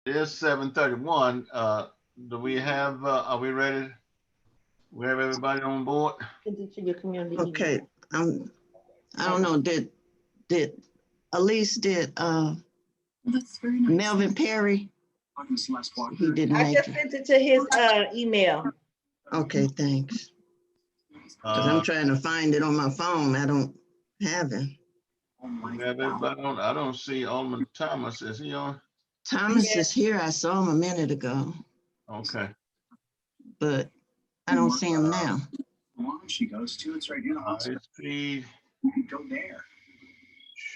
It is 7:31. Do we have, are we ready? We have everybody on board? Okay, I don't know, did Elise, did That's very nice. Melvin Perry? He didn't I make just it. sent it to his email. Okay, thanks. Because I'm trying to find it on my phone. I don't have it. We have everybody on. I don't see Alderman Thomas. Is he on? Thomas is here. I saw him a minute ago, Okay. but I don't see him now. She goes to, it's right here. Speed You can go there.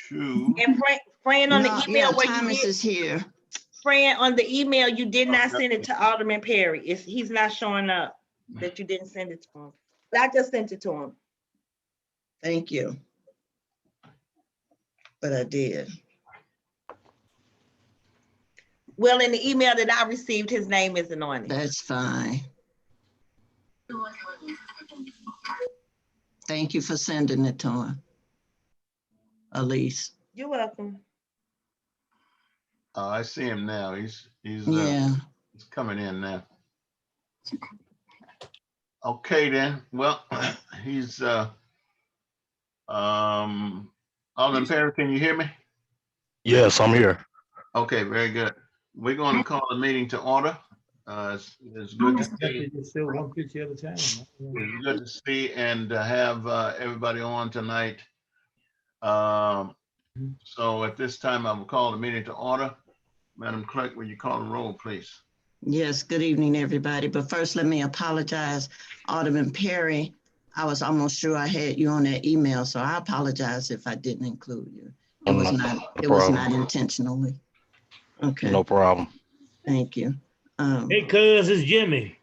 two. And Fran on the email where Thomas is here. Fran, on the email, you did not send it to Alderman Perry. He's not showing up that you didn't send it to him. But I just sent it to him. Thank you. But I did. Well, in the email that I received, his name isn't on it. That's fine. Thank you for sending it to him, Elise. You're welcome. I see him now. He's coming in now. Okay then. Well, he's Alderman Perry, can you hear me? Yes, I'm here. Okay, very good. We're going to call the meeting to order. It's good to see. It's still one picture at a time. It's good to see and have everybody on tonight. So at this time, I will call the meeting to order. Madam Clerk, will you call the roll, please? Yes, good evening, everybody. But first, let me apologize. Alderman Perry, I was almost sure I had you on that email, so I apologize if I didn't include you. It was not intentionally. Okay. No problem. Thank you. Hey, cuz, it's Jimmy.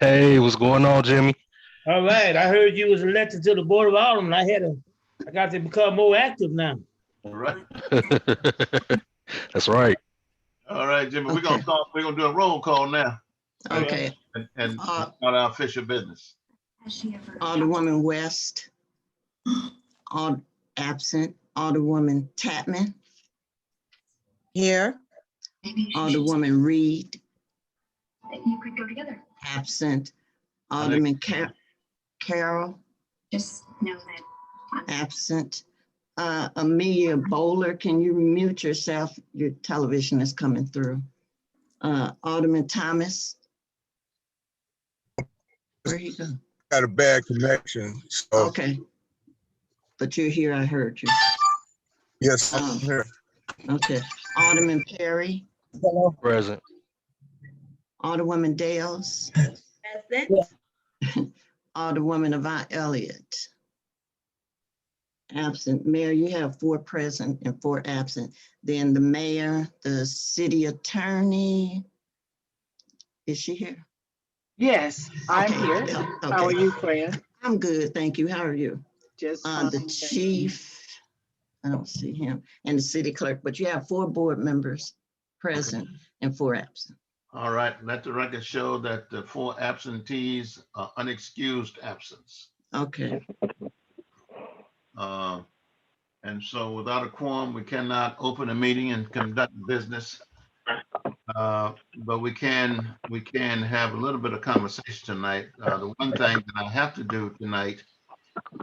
Hey, what's going on, Jimmy? All right, I heard you was elected to the Board of Aldermen. I got to become more active now. All right. That's right. All right, Jimmy, we're gonna do a roll call now. Okay. And start our official business. Alderwoman West, absent. Alderwoman Tapman. Here. Alderwoman Reed. You could go together. Absent. Alderman Carroll. Just know that I'm Absent. Amelia Bowler, can you mute yourself? Your television is coming through. Alderman Thomas. Where he go? Got a bad connection. So. Okay. But you're here, I heard you. Yes, I'm here. Okay. Alderman Perry. Hello. Present. Alderwoman Dales. That's it. Alderwoman Avant Elliott. Absent. Mayor, you have 4 present and 4 absent. Then the mayor, the city attorney. Is she here? Yes, I'm here. Okay. How are you, Fran? I'm good, thank you. How are you? Just The chief, I don't see him, and the city clerk, but you have 4 board members present and 4 absent. All right, let the record show that the 4 absentees are unexcused absence. Okay. And so without a quorum, we cannot open a meeting and conduct business. But we can have a little bit of conversation tonight. The one thing that I have to do tonight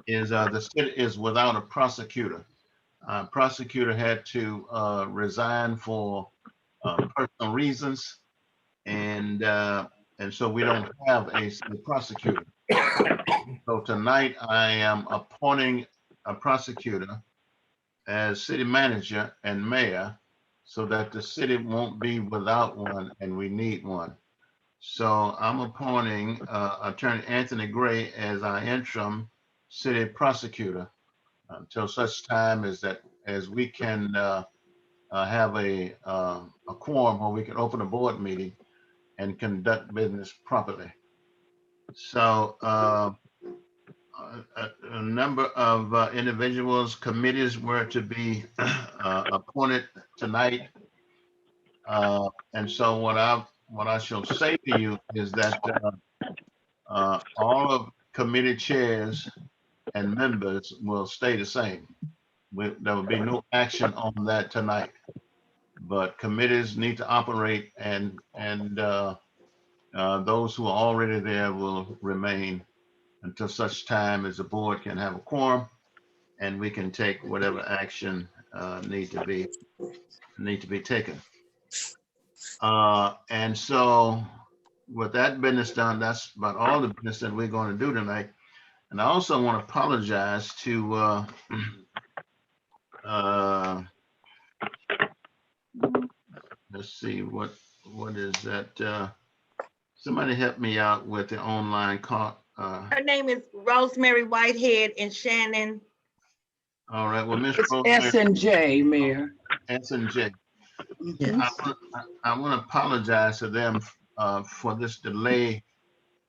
is the city is without a prosecutor. Prosecutor had to resign for personal reasons, and so we don't have a prosecutor. So tonight I am appointing a prosecutor as city manager and mayor, so that the city won't be without one, and we need one. So I'm appointing Attorney Anthony Gray as our interim city prosecutor until such time as we can have a quorum where we can open a board meeting and conduct business properly. So a number of individuals, committees were to be appointed tonight. And so what I shall say to you is that all of committee chairs and members will stay the same. There will be no action on that tonight. but committees need to operate, and those who are already there will remain until such time as the board can have a quorum and we can take whatever action need to be taken. And so with that business done, that's about all the business that we're going to do tonight. And I also want to apologize to let's see, what is that? Somebody help me out with the online call. Her name is Rosemary Whitehead and Shannon. All right, well, Miss It's Rosemary, S and J, Mayor. S and J. Yes. I want to apologize to them for this delay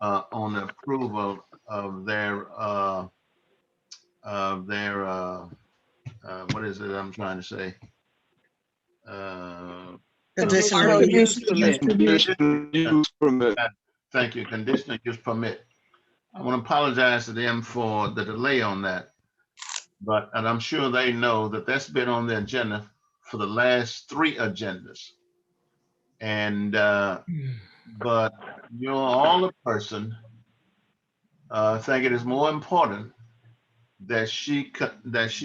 on the approval of their what is it I'm trying to say? Conditional Conditional use. use permit. Thank you, conditional use permit. I want to apologize to them for the delay on that. And I'm sure they know that that's been on the agenda for the last 3 agendas. And, but you're all a person, think it is more important that she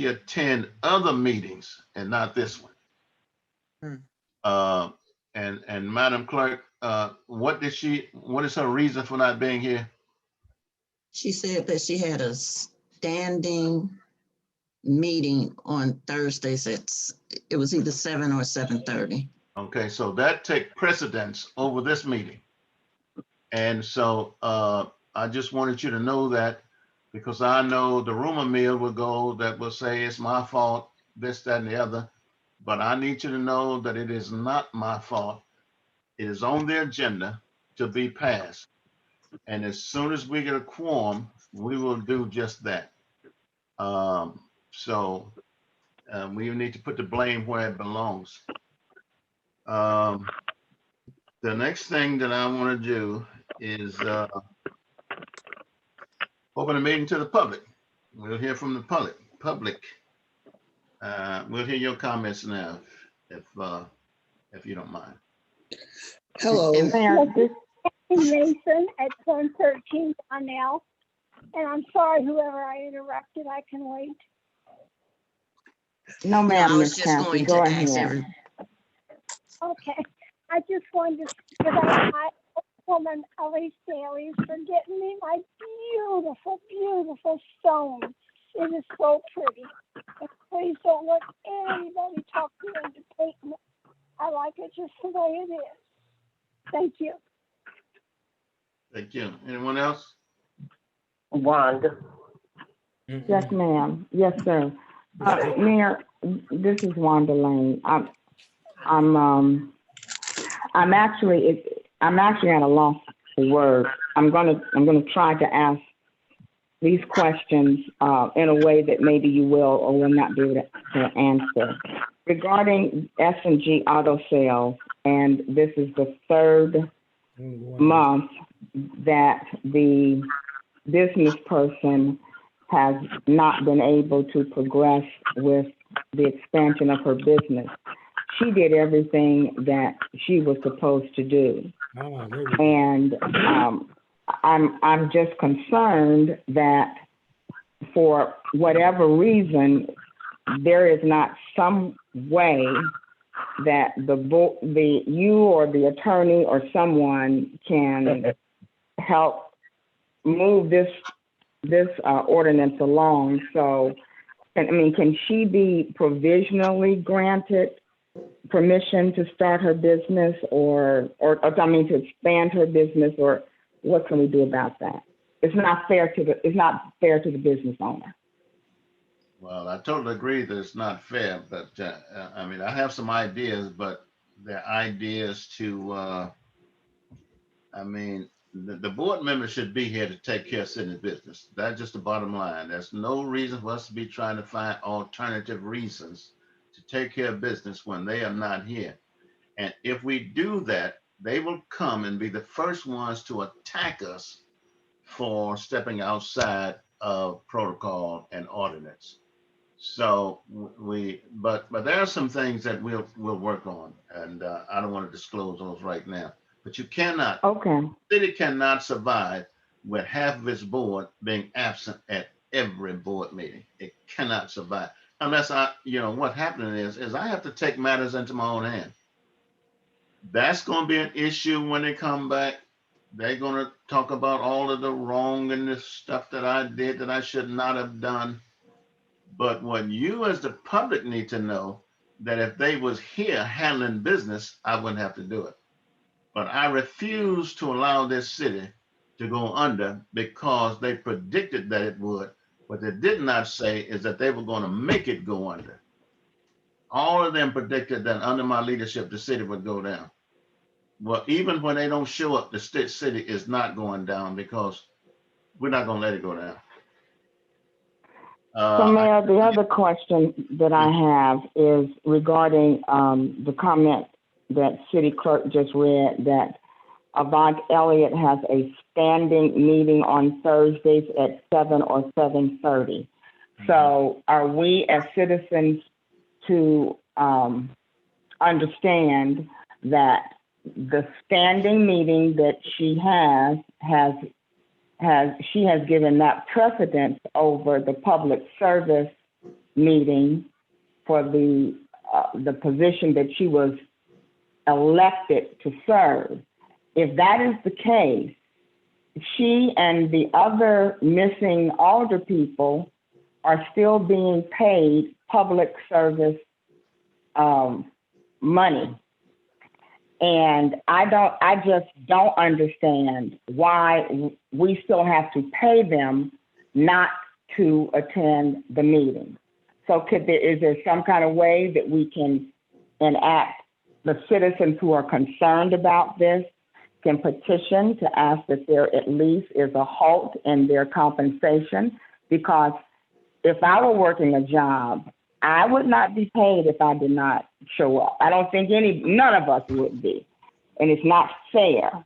attend other meetings and not this one. And Madam Clerk, what is her reason for not being here? She said that she had a standing meeting on Thursdays it was either 7 or 7:30. Okay, so that take precedence over this meeting. And so I just wanted you to know that, because I know the rumor mill will go that will say it's my fault, this, that, and the other. But I need you to know that it is not my fault. It is on the agenda to be passed. And as soon as we get a quorum, we will do just that. So we need to put the blame where it belongs. The next thing that I want to do is open a meeting to the public. We'll hear from the public. We'll hear your comments now, if you don't mind. Hello. Mason at 113 Donnell. And I'm sorry, whoever I interrupted, I can wait. No, No, I ma'am, was Miss just Kathy, going to go ask ahead. Okay, I just wanted to, because I woman Ellie Staley for getting me my beautiful, beautiful stone. It is so pretty. And please don't let anybody talk me into painting it. I like it just the way it is. Thank you. Thank you. Anyone else? Wanda. Yes, ma'am. Yes, sir. Mayor, this is Wanda Lane. I'm actually at a loss for words. I'm gonna try to ask these questions in a way that maybe you will or will not be able to answer. Regarding S&G Auto Sales, and this is the 3rd month that the business person has not been able to progress with the expansion of her business. She did everything that she was supposed to do. And I'm just concerned that for whatever reason, there is not some way that you or the attorney or someone can help move this ordinance along. So, can she be provisionally granted permission to start her business or to expand her business, or what can we do about that? It's not fair to the business owner. Well, I totally agree that it's not fair, but I have some ideas, but they're ideas to, the board members should be here to take care of city business. That's just the bottom line. There's no reason for us to be trying to find alternative reasons to take care of business when they are not here. And if we do that, they will come and be the first ones to attack us for stepping outside of protocol and ordinance. So but there are some things that we'll work on, and I don't want to disclose those right now. But you cannot, Okay. city cannot survive with half of its board being absent at every board meeting. It cannot survive unless what's happening is I have to take matters into my own hand. That's going to be an issue when they come back. They're going to talk about all of the wrong and the stuff that I did that I should not have done. But what you as the public need to know, that if they was here handling business, I wouldn't have to do it. But I refuse to allow this city to go under because they predicted that it would. What they did not say is that they were going to make it go under. All of them predicted that under my leadership, the city would go down. Well, even when they don't show up, the city is not going down because we're not going to let it go down. So, Mayor, the other question that I have is regarding the comment that City Clerk just read, that Avant Elliott has a standing meeting on Thursdays at 7 or 7:30. So are we as citizens to understand that the standing meeting that she has given that precedence over the public service meeting for the position that she was elected to serve? If that is the case, she and the other missing alder people are still being paid public service money. And I just don't understand why we still have to pay them not to attend the meeting. So is there some kind of way that we can enact, the citizens who are concerned about this can petition to ask that there at least is a halt in their compensation? Because if I were working a job, I would not be paid if I did not show up. I don't think none of us would be, and it's not fair.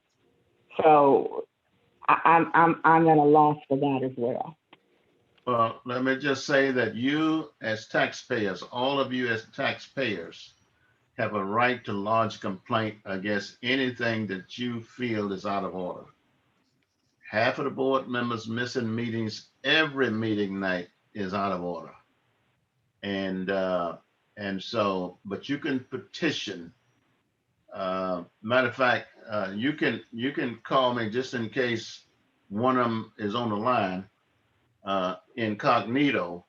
So I'm at a loss for that as well. Well, let me just say that you as taxpayers, all of you as taxpayers, have a right to lodge complaint against anything that you feel is out of order. Half of the board members missing meetings every meeting night is out of order. And so, but you can petition. Matter of fact, you can call me just in case one of them is on the line, incognito.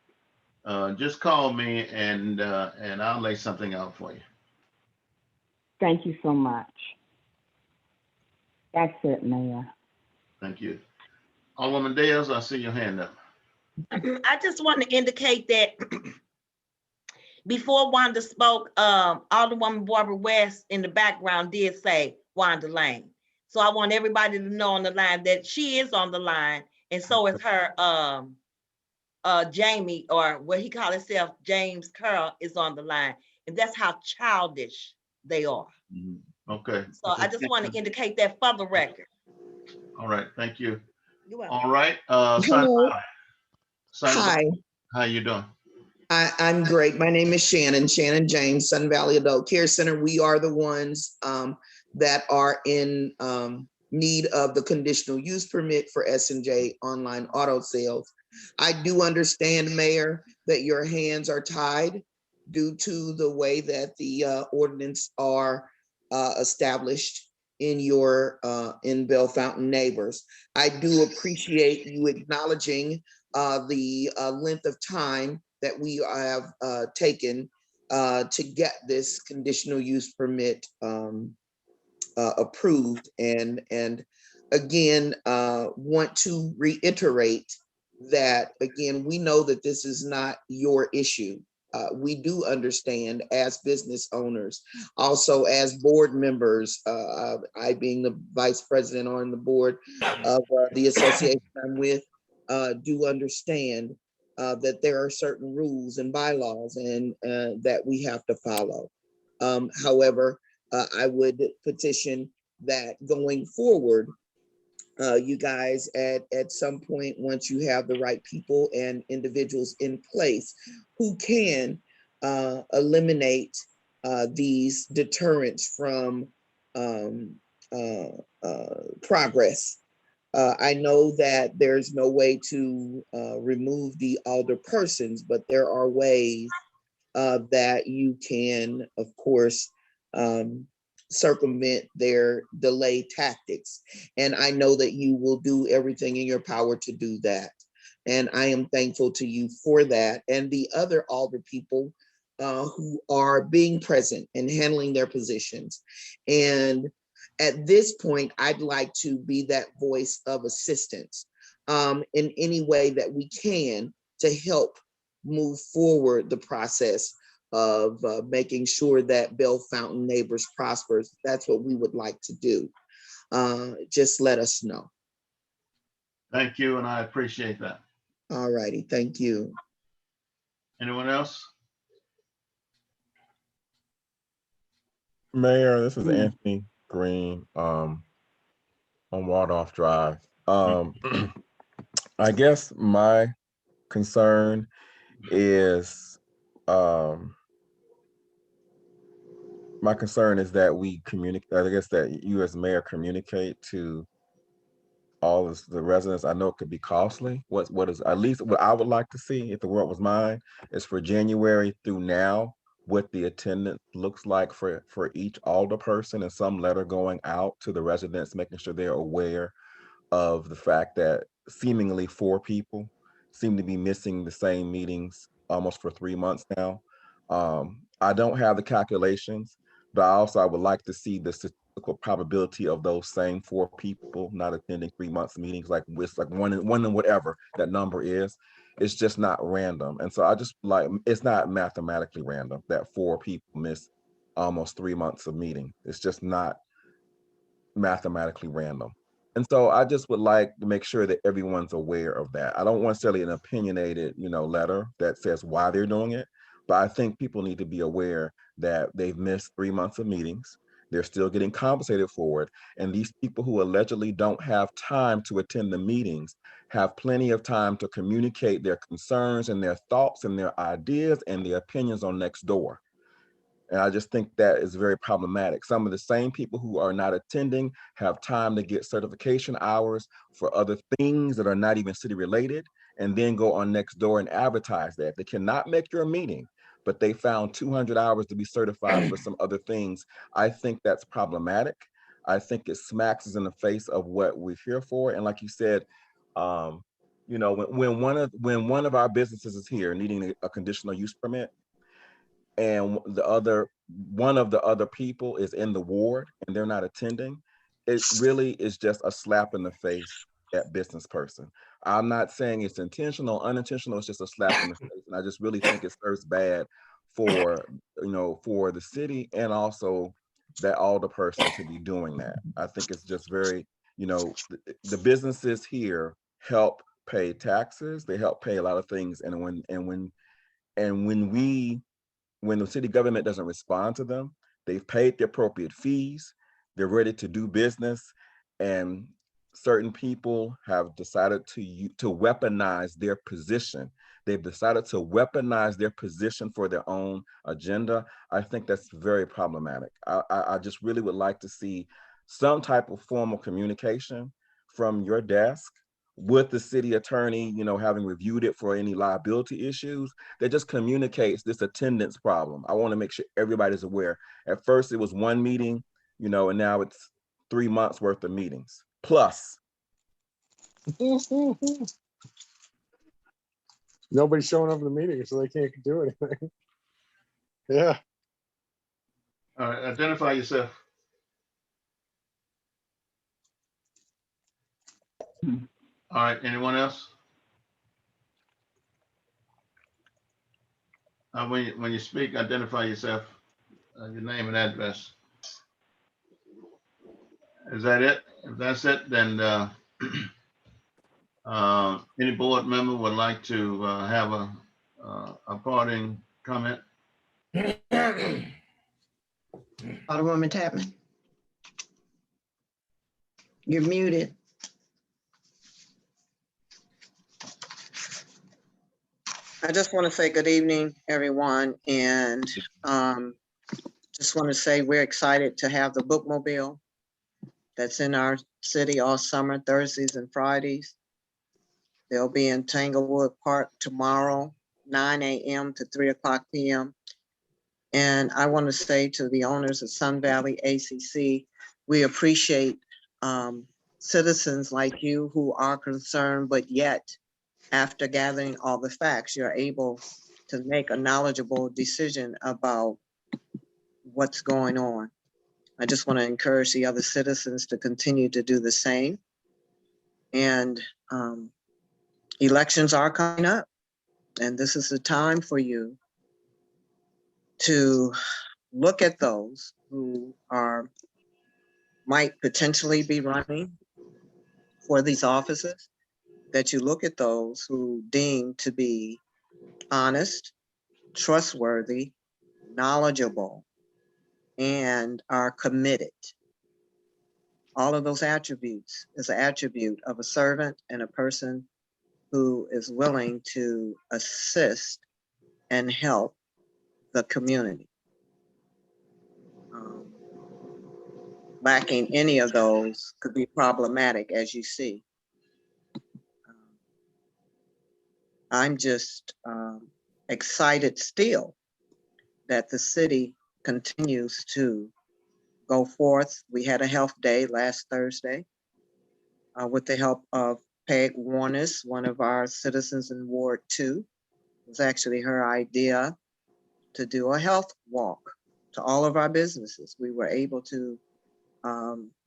Just call me and I'll lay something out for you. Thank you so much. That's it, Mayor. Thank you. Alderman Dales, I see your hand up. I just want to indicate that before Wanda spoke, Alderwoman Barbara West in the background did say Wanda Lane. So I want everybody to know on the line that she is on the line, and so is her Jamie, or what he called himself, James Curl, is on the line. And that's how childish they are. Okay. So I just want to indicate that for the record. All right, thank you. You're welcome. All right, Hello. Hi. How you doing? I'm great. My name is Shannon James, Sun Valley Adult Care Center. We are the ones that are in need of the conditional use permit for S&J online auto sales. I do understand, Mayor, that your hands are tied due to the way that the ordinance are established in in Bellefontaine Neighbors. I do appreciate you acknowledging the length of time that we have taken to get this conditional use permit approved, and again want to reiterate that again, we know that this is not your issue. We do understand as business owners, also as board members, I being the vice president on the board of the association I'm with, do understand that there are certain rules and bylaws and that we have to follow. However, I would petition that going forward, you guys at some point, once you have the right people and individuals in place who can eliminate these deterrents from progress. I know that there's no way to remove the alder persons, but there are ways that you can, of course, circumvent their delay tactics. And I know that you will do everything in your power to do that. And I am thankful to you for that. And the other alder people who are being present and handling their positions. And at this point, I'd like to be that voice of assistance in any way that we can to help move forward the process of making sure that Bellefontaine Neighbors prospers. That's what we would like to do. Just let us know. Thank you, and I appreciate that. All righty, thank you. Anyone else? Mayor, this is Anthony Green on Waldorf Drive. I guess my concern is that we communicate, I guess that you as mayor communicate to all of the residents. I know it could be costly. What is at least what I would like to see, if the world was mine, is for January through now, what the attendance looks like for each alder person, and some letter going out to the residents, making sure they're aware of the fact that seemingly 4 people seem to be missing the same meetings almost for 3 months now. I don't have the calculations, but I would like to see the statistical probability of those same 4 people not attending 3 months meetings, like with like one in whatever that number is. It's just not random. And so I just like, it's not mathematically random that 4 people miss almost 3 months of meeting. It's just not mathematically random. And so I just would like to make sure that everyone's aware of that. I don't want necessarily an opinionated, letter that says why they're doing it, but I think people need to be aware that they've missed 3 months of meetings. They're still getting compensated for it. And these people who allegedly don't have time to attend the meetings have plenty of time to communicate their concerns and their thoughts and their ideas and their opinions on Nextdoor. And I just think that is very problematic. Some of the same people who are not attending have time to get certification hours for other things that are not even city related, and then go on Nextdoor and advertise that. They cannot make your meeting, but they found 200 hours to be certified for some other things. I think that's problematic. I think it smacks us in the face of what we're here for. And like you said, when one of our businesses is here needing a conditional use permit, and one of the other people is in the ward and they're not attending, it really is just a slap in the face at business person. I'm not saying it's intentional, unintentional, it's just a slap in the face. And I just really think it serves bad for the city, and also that alder person to be doing that. I think it's just very, the businesses here help pay taxes, they help pay a lot of things. And when the city government doesn't respond to them, they've paid the appropriate fees, they're ready to do business, and certain people have decided to weaponize their position. They've decided to weaponize their position for their own agenda. I think that's very problematic. I just really would like to see some type of formal communication from your desk with the city attorney, having reviewed it for any liability issues, that just communicates this attendance problem. I want to make sure everybody's aware. At first it was 1 meeting, and now it's 3 months worth of meetings plus. Nobody's showing up in the meeting, so they can't do anything. Yeah. All right, identify yourself. All right, anyone else? When you speak, identify yourself, your name and address. Is that it? If that's it, then any board member would like to have a parting comment? Alderwoman Tapman. You're muted. I just want to say good evening, everyone, and just want to say we're excited to have the bookmobile that's in our city all summer, Thursdays and Fridays. They'll be in Tanglewood Park tomorrow, 9 a.m. to 3 o'clock p.m. And I want to say to the owners of Sun Valley ACC, we appreciate citizens like you who are concerned, but yet after gathering all the facts, you're able to make a knowledgeable decision about what's going on. I just want to encourage the other citizens to continue to do the same. And elections are coming up, and this is the time for you to look at those who might potentially be running for these offices, that you look at those who deem to be honest, trustworthy, knowledgeable, and are committed. All of those attributes is an attribute of a servant and a person who is willing to assist and help the community. Lacking any of those could be problematic, as you see. I'm just excited still that the city continues to go forth. We had a health day last Thursday with the help of Peg Warners, one of our citizens in Ward 2. It was actually her idea to do a health walk to all of our businesses. We were able to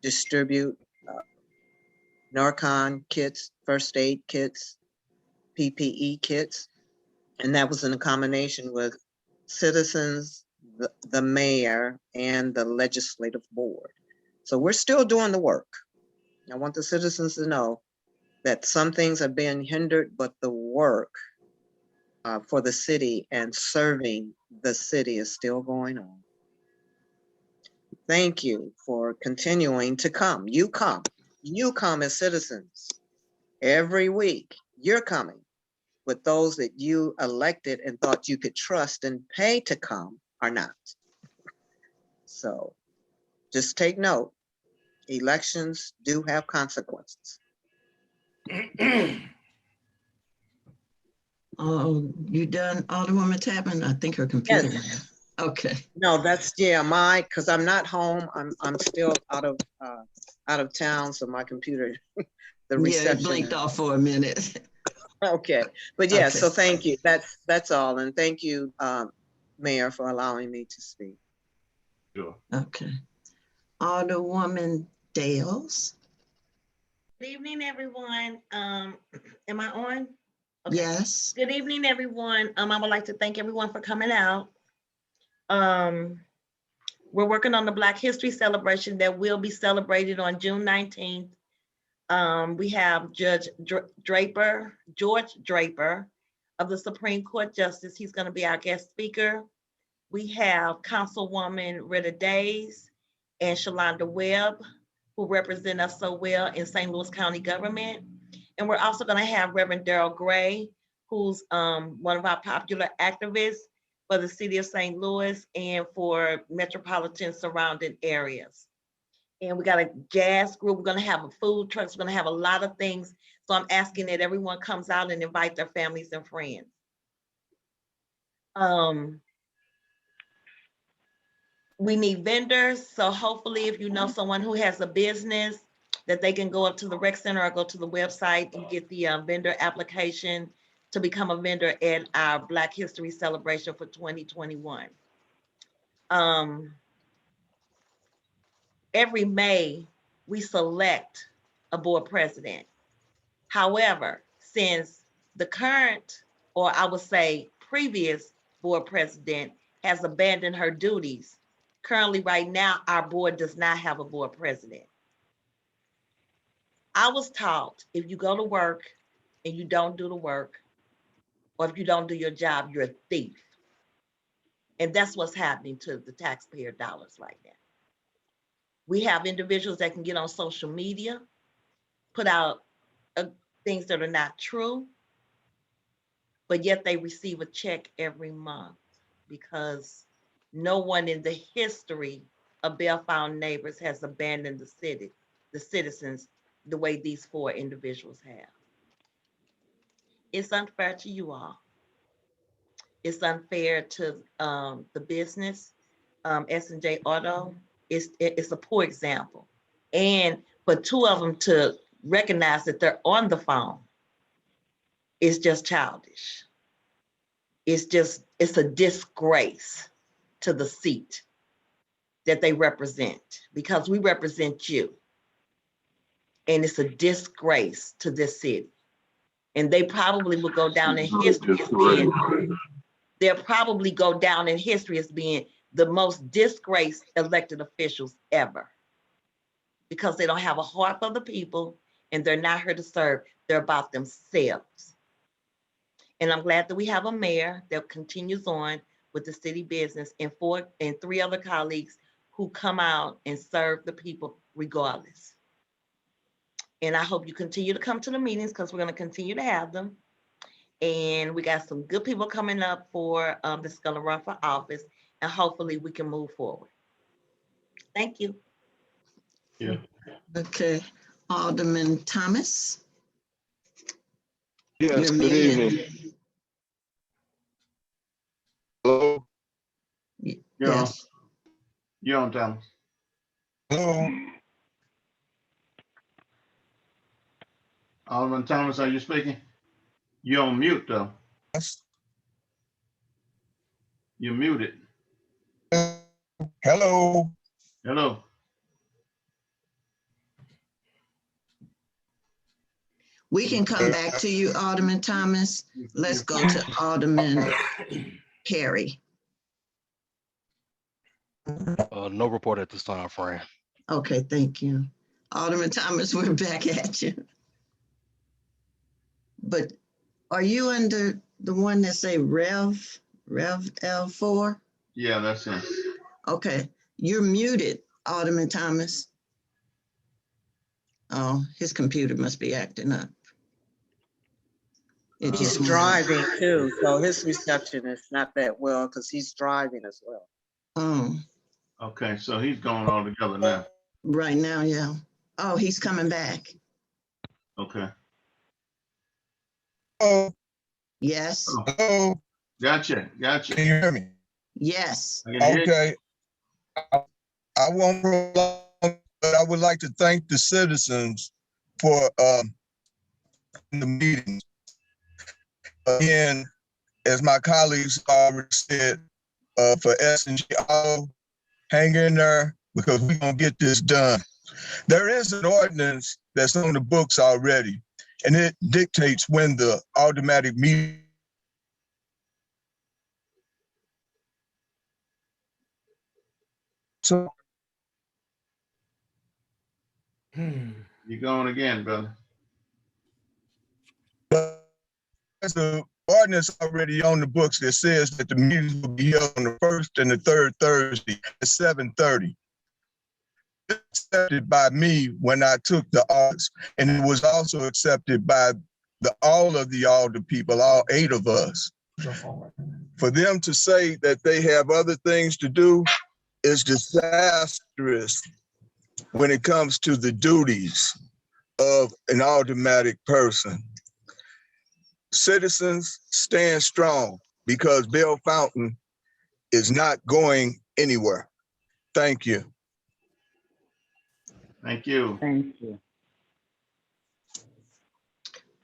distribute Narcan kits, first aid kits, PPE kits, and that was in a combination with citizens, the mayor, and the legislative board. So we're still doing the work. I want the citizens to know that some things are being hindered, but the work for the city and serving the city is still going on. Thank you for continuing to come. You come as citizens every week. You're coming with those that you elected and thought you could trust and pay to come are not. So just take note, elections do have consequences. Oh, you done, Alderwoman Tappan? I think her computer went out. Okay. No, that's because I'm not home. I'm still out of town, so my computer, the reception. Yeah, it blinked off for a minute. Okay, but yeah, Okay. so thank you. That's all, and thank you, Mayor, for allowing me to speak. Sure. Okay. Alderwoman Dales. Good evening, everyone. Am I on? Okay. Yes. Good evening, everyone. I would like to thank everyone for coming out. We're working on the Black History celebration that will be celebrated on June 19th. We have Judge George Draper of the Supreme Court Justice. He's going to be our guest speaker. We have Councilwoman Rita Days and Shalonda Webb, who represent us so well in St. Louis County government. And we're also going to have Reverend Darrell Gray, who's one of our popular activists for the city of St. Louis and for metropolitan surrounding areas. And we got a jazz group. We're going to have a food truck. We're going to have a lot of things. So I'm asking that everyone comes out and invite their families and friends. We need vendors. So hopefully if you know someone who has a business, that they can go up to the rec center or go to the website and get the vendor application to become a vendor at our Black History celebration for 2021. Every May, we select a board president. However, since the current, or I would say previous board president has abandoned her duties, currently right now, our board does not have a board president. I was taught if you go to work and you don't do the work, or if you don't do your job, you're a thief. And that's what's happening to the taxpayer dollars right now. We have individuals that can get on social media, put out things that are not true, but yet they receive a check every month because no one in the history of Bellefontaine Neighbors has abandoned the citizens, the way these 4 individuals have. It's unfair to you all. It's unfair to the business, S&J Auto. It's a poor example. And for 2 of them to recognize that they're on the phone, it's just childish. It's a disgrace to the seat that they represent, because we represent you. And it's a disgrace to this city. And they probably will go down in history as being, they'll probably go down in history as being the most disgraced elected officials ever, because they don't have a heart for the people and they're not here to serve. They're about themselves. And I'm glad that we have a mayor that continues on with the city business, and 3 other colleagues who come out and serve the people regardless. And I hope you continue to come to the meetings, because we're going to continue to have them. And we got some good people coming up for that's going to run for office, and hopefully we can move forward. Thank you. Yeah. Okay, Alderman Thomas. Yes, You're good muted. evening. Hello? Yes. You're on, Thomas. Hello? Alderman Thomas, are you speaking? You're on mute, though. Yes. You're muted. Hello? Hello. We can come back to you, Alderman Thomas. Let's go to Alderman Perry. No report at this time, Fran. Okay, thank you. Alderman Thomas, we're back at you. But are you under the one that say Rev L4? Yeah, that's him. Okay, you're muted, Alderman Thomas. Oh, his computer must be acting up. He's driving too, so his reception is not that well because he's driving as well. Oh. Okay, so he's gone all together now. Right now, yeah. Oh, he's coming back. Okay. Oh. Yes. Hello? Gotcha. Can you hear me? Yes. Okay. I won't prolong, but I would like to thank the citizens for the meeting. Again, as my colleagues already said, for S&G Auto, hang in there because we're gonna get this done. There is an ordinance that's on the books already, and it dictates when the automatic meter. So You're going again, brother. there's an ordinance already on the books that says that the meetings will be held on the first and the third Thursday at 7:30. Accepted by me when I took the office, and it was also accepted by all of the alder people, all 8 of us. For them to say that they have other things to do is disastrous when it comes to the duties of an aldermanic person. Citizens, stand strong because Bellefontaine is not going anywhere. Thank you. Thank you. Thank you.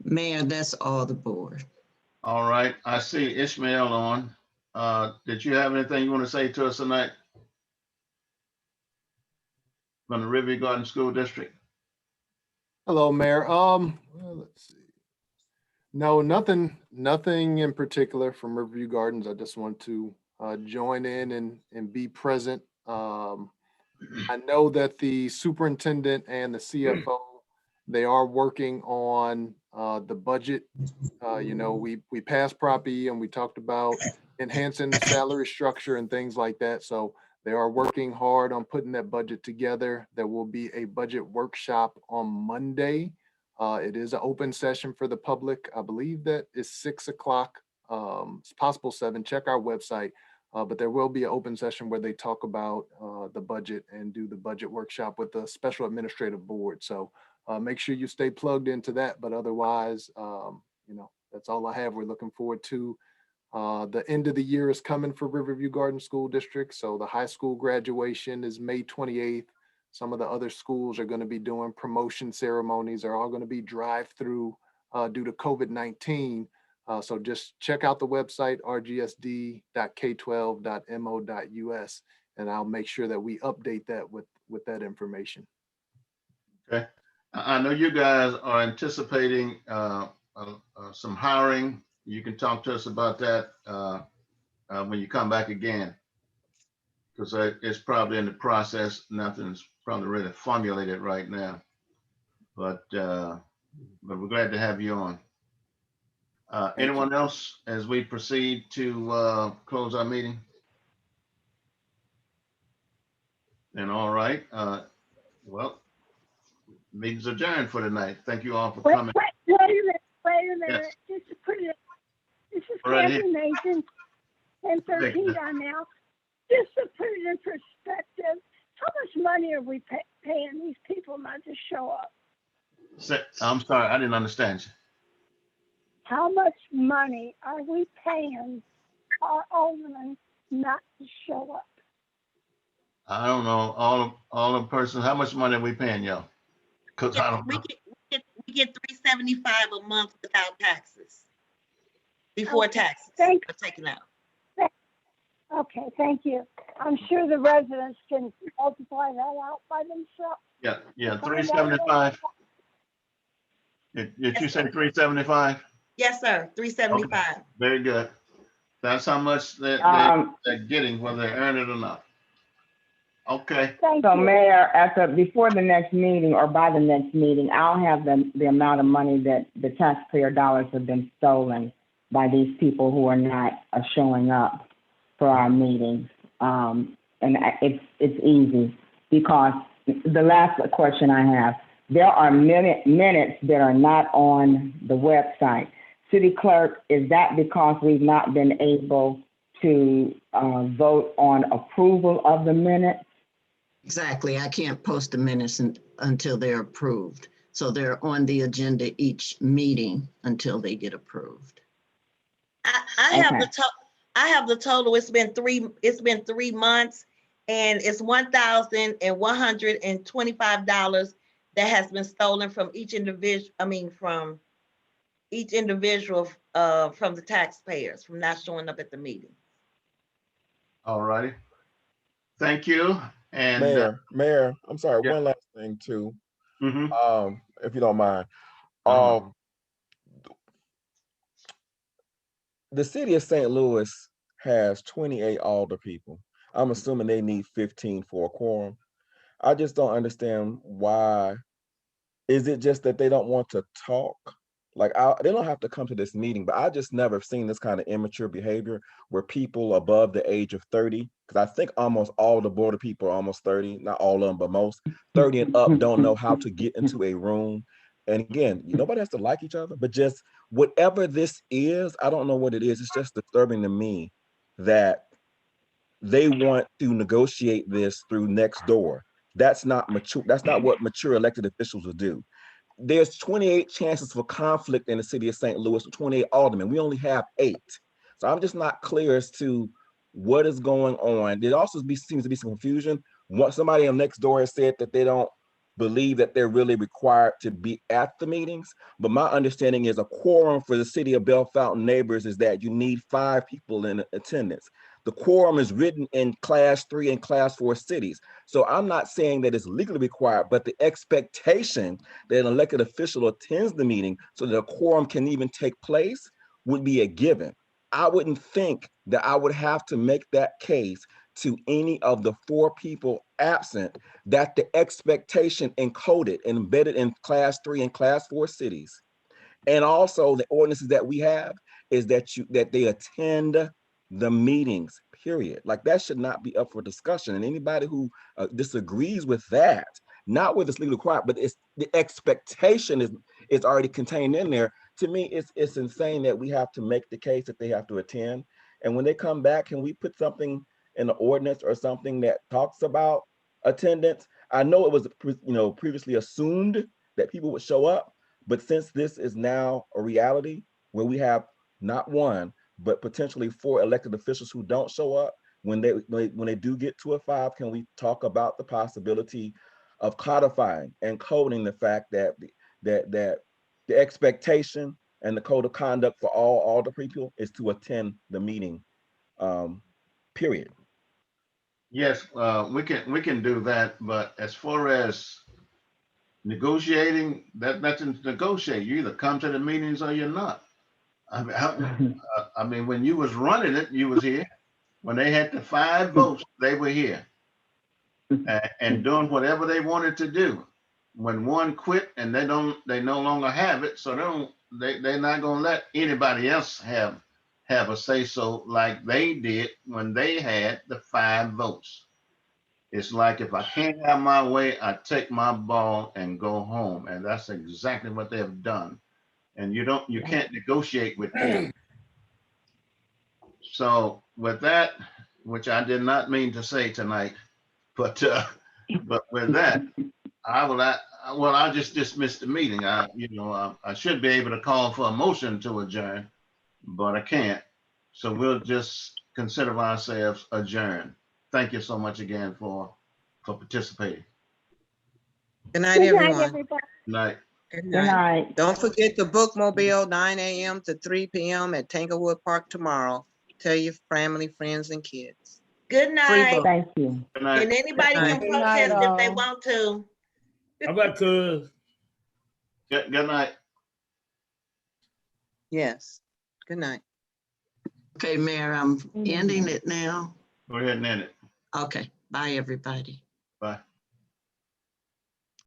Mayor, that's all the board. All right, I see Ishmael on. Did you have anything you want to say to us tonight? From the Riverview Garden School District? Hello, Mayor. Well, let's see. No, nothing in particular from Riverview Gardens. I just want to join in and be present. I know that the superintendent and the CFO, they are working on the budget. You know, we passed Prop E and we talked about enhancing the salary structure and things like that. So they are working hard on putting that budget together. There will be a budget workshop on Monday. It is an open session for the public. I believe that is 6 o'clock it's possible 7, check our website. But there will be an open session where they talk about the budget and do the budget workshop with the special administrative board. So make sure you stay plugged into that. But otherwise, that's all I have. We're looking forward to the end of the year is coming for Riverview Garden School District. So the high school graduation is May 28th. Some of the other schools are going to be doing promotion ceremonies. They're all going to be drive-through due to COVID-19. So just check out the website, rgsd.k12.mo.us, and I'll make sure that we update that with that information. Okay. I know you guys are anticipating some hiring. You can talk to us about that when you come back again, because it's probably in the process. Nothing's probably really formulated right now, but we're glad to have you on. Anyone else as we proceed to close our meeting? And all right, well, meeting's adjourned for tonight. Thank you all for coming. Wait a minute. Yes. Just to put it, this is Right Kathy Mason, 1013 on now. Just to put it in perspective, how much money are we paying these people not to show up? I'm sorry, I didn't understand you. How much money are we paying our aldermen not to show up? I don't know, all the persons, how much money are we paying y'all? Because I don't know. We get $375 a month without taxes. Before taxes are taken out. Okay, thank you. I'm sure the residents can multiply that out by themselves. Yeah, 375. Did you say 375? Yes, sir, 375. Okay, very good. That's how much they're getting, whether they earn it or not. Okay. So Mayor, before the next meeting or by the next meeting, I'll have the amount of money that the taxpayer dollars have been stolen by these people who are not showing up for our meetings. And it's easy, because the last question I have, there are minutes that are not on the website. City Clerk, is that because we've not been able to vote on approval of the minutes? Exactly. I can't post the minutes until they're approved. So they're on the agenda each meeting until they get approved. I have the total. It's been 3 months, and it's $1,125 that has been stolen from each individual. From each individual from the taxpayers from not showing up at the meeting. All righty. Thank you. And Mayor, I'm sorry, yeah. one last thing too. Mm-hmm. If you don't mind. The city of St. Louis has 28 alder people. I'm assuming they need 15 for a quorum. I just don't understand why. Is it just that they don't want to talk? Like, they don't have to come to this meeting, but I just never seen this kind of immature behavior where people above the age of 30, because I think almost all the border people are almost 30, not all of them, but most 30 and up don't know how to get into a room. And again, nobody has to like each other, but just whatever this is, I don't know what it is. It's just disturbing to me that they want to negotiate this through next door. That's not mature. That's not what mature elected officials would do. There's 28 chances for conflict in the city of St. Louis with 28 aldermen. We only have 8. So I'm just not clear as to what is going on. There also seems to be some confusion. Somebody on next door has said that they don't believe that they're really required to be at the meetings. But my understanding is a quorum for the city of Bellefontaine Neighbors is that you need 5 people in attendance. The quorum is written in Class 3 and Class 4 cities. So I'm not saying that it's legally required, but the expectation that an elected official attends the meeting so that a quorum can even take place would be a given. I wouldn't think that I would have to make that case to any of the 4 people absent, that the expectation encoded and embedded in Class 3 and Class 4 cities, and also the ordinances that we have, is that they attend the meetings, period. Like, that should not be up for discussion. And anybody who disagrees with that, not with it's legally required, but it's the expectation is already contained in there, to me, it's insane that we have to make the case that they have to attend. And when they come back, can we put something in the ordinance or something that talks about attendance? I know it was, previously assumed that people would show up, but since this is now a reality where we have not one, but potentially 4 elected officials who don't show up, when they do get to a 5, can we talk about the possibility of codifying and coding the fact that the expectation and the code of conduct for all the people is to attend the meeting, period. Yes, we can do that, but as far as negotiating, that's to negotiate. You either come to the meetings or you're not. I mean, when you was running it, you was here. When they had the 5 votes, they were here and doing whatever they wanted to do. When one quit and they no longer have it, so they're not gonna let anybody else have a say so like they did when they had the 5 votes. It's like, if I can't have my way, I take my ball and go home, and that's exactly what they have done. And you can't negotiate with them. So with that, which I did not mean to say tonight, but with that, I'll just dismiss the meeting. I should be able to call for a motion to adjourn, but I can't. So we'll just consider ourselves adjourned. Thank you so much again for participating. Good night, Good night, everyone. everybody. Night. Good Good night. Don't forget the bookmobile, 9 a.m. to 3 p.m. at Tanglewood Park tomorrow. Tell your family, friends, and kids. Good Free night. book. Thank you. Good night. And anybody Good can night. Good night, protest if they all. want to. How about cuz? Good night. Yes. Good night. Okay, Mayor, I'm ending it now. Go ahead and end it. Okay, bye, everybody. Bye.